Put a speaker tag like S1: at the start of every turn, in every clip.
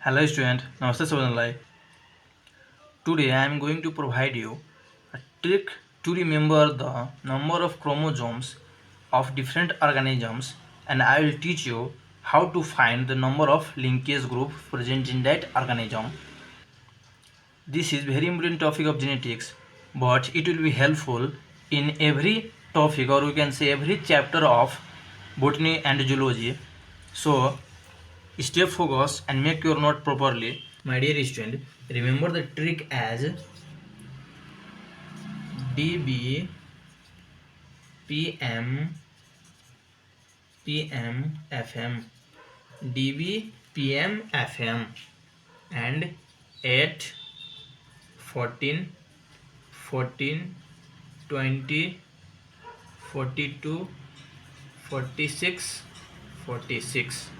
S1: Hello student, Namaste Sabanalai. Today I am going to provide you a trick to remember the number of chromosomes of different organisms, and I will teach you how to find the number of linkage group present in that organism. This is very important topic of genetics, but it will be helpful in every topic, or we can say every chapter of botany and zoology. So stay focused and make your note properly. My dear student, remember the trick as DB, PM, PM, FM, DB, PM, FM, and 8, 14, 14, 20, 42, 46, 46.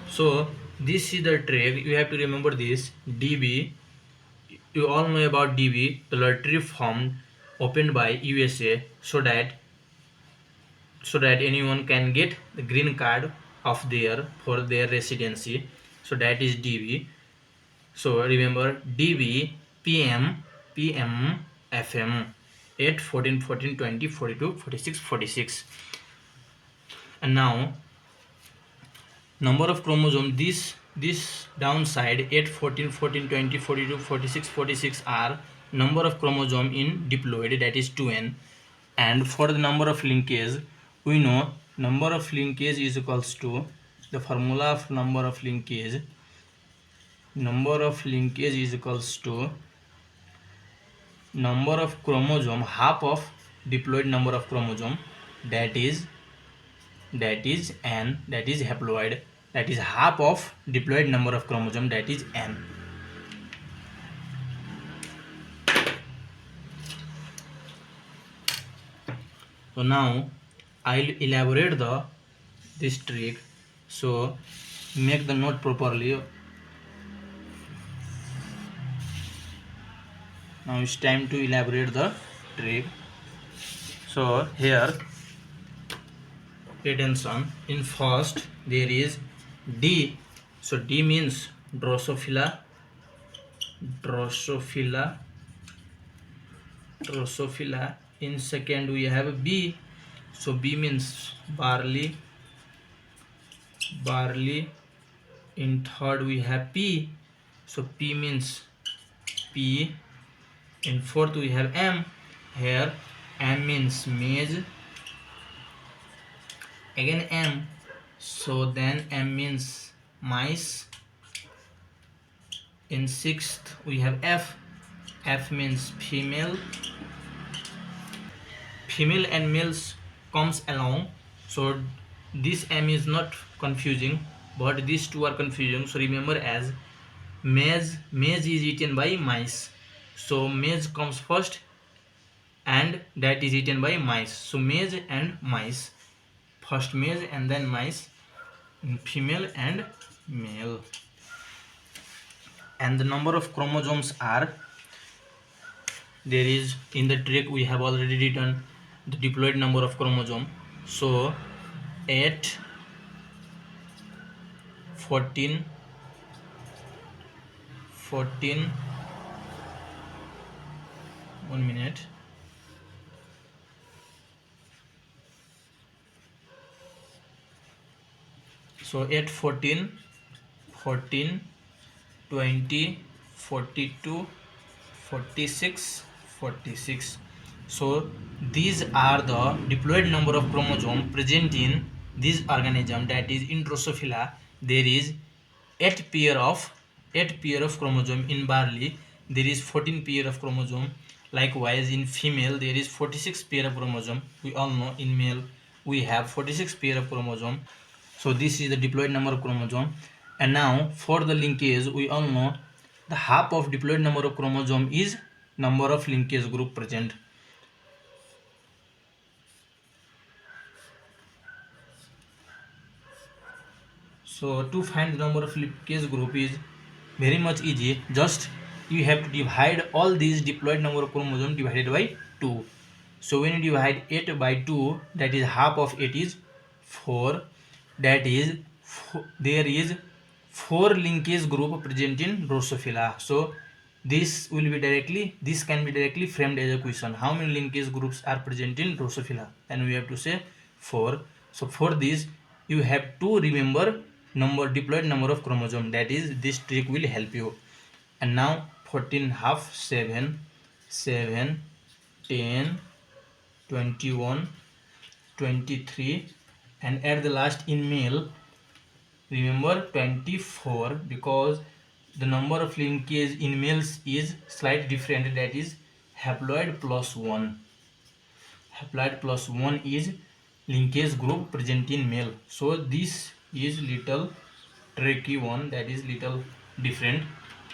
S1: So this is the trick. You have to remember this. DB, you all know about DB, the lottery formed opened by USA so that anyone can get the green card of their for their residency. So that is DB. So remember DB, PM, PM, FM, 8, 14, 14, 20, 42, 46, 46. And now number of chromosome, this downside 8, 14, 14, 20, 42, 46, 46 are number of chromosome in diploid, that is 2n. And for the number of linkage, we know number of linkage is equals to the formula of number of linkage is equals to number of chromosome half of diploid number of chromosome, that is n, that is haploid, that is half of diploid number of chromosome, that is n. So now I'll elaborate this trick, so make the note properly. Now it's time to elaborate the trick. So here, pay attention. In first there is D. So D means Drosophila. In second we have B. So B means barley. In third we have P. So P means pea. In fourth we have M. Here M means maize. Again M. So then M means mice. In sixth we have F. F means female. Female and males comes along, so this M is not confusing, but these two are confusing. So remember as maize is eaten by mice, so maize comes first and that is eaten by mice. So maize and mice, first maize and then mice, female and male. And the number of chromosomes are, there is in the trick we have already written the diploid number of chromosome. So 8, 14, 1 minute, so 8, 14, 20, 42, 46, 46. So these are the diploid number of chromosome present in this organism, that is in Drosophila. There is 8 pair of chromosome. In barley there is 14 pair of chromosome. Likewise in female there is 46 pair of chromosome. We all know in male we have 46 pair of chromosome. So this is the diploid number of chromosome. And now for the linkage, we all know the half of diploid number of chromosome is number of linkage group present. So to find the number of linkage group is very much easy. Just you have to divide all these diploid number of chromosome divided by 2. So when you divide 8 by 2, that is half of 8 is 4. That is there is 4 linkage group present in Drosophila. So this can be directly framed as a question. How many linkage groups are present in Drosophila? And we have to say 4. So for this you have to remember diploid number of chromosome. That is, this trick will help you. And now 14 half, 7, 10, 21, 23, and at the last in male, remember 24, because the number of linkage in males is slightly different, that is haploid plus 1. Haploid plus 1 is linkage group present in male. So this is little tricky one, that is little different.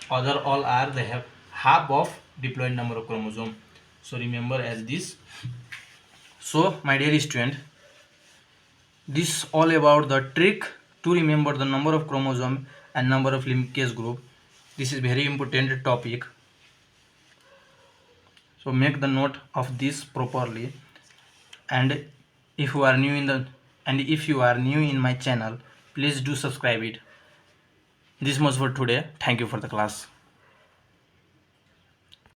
S1: Other all are, they have half of diploid number of chromosome. So remember as this. So my dear student, this all about the trick to remember the number of chromosome and number of linkage group. This is very important topic. So make the note of this properly. And if you are new in my channel, please do subscribe it. This much for today. Thank you for the class.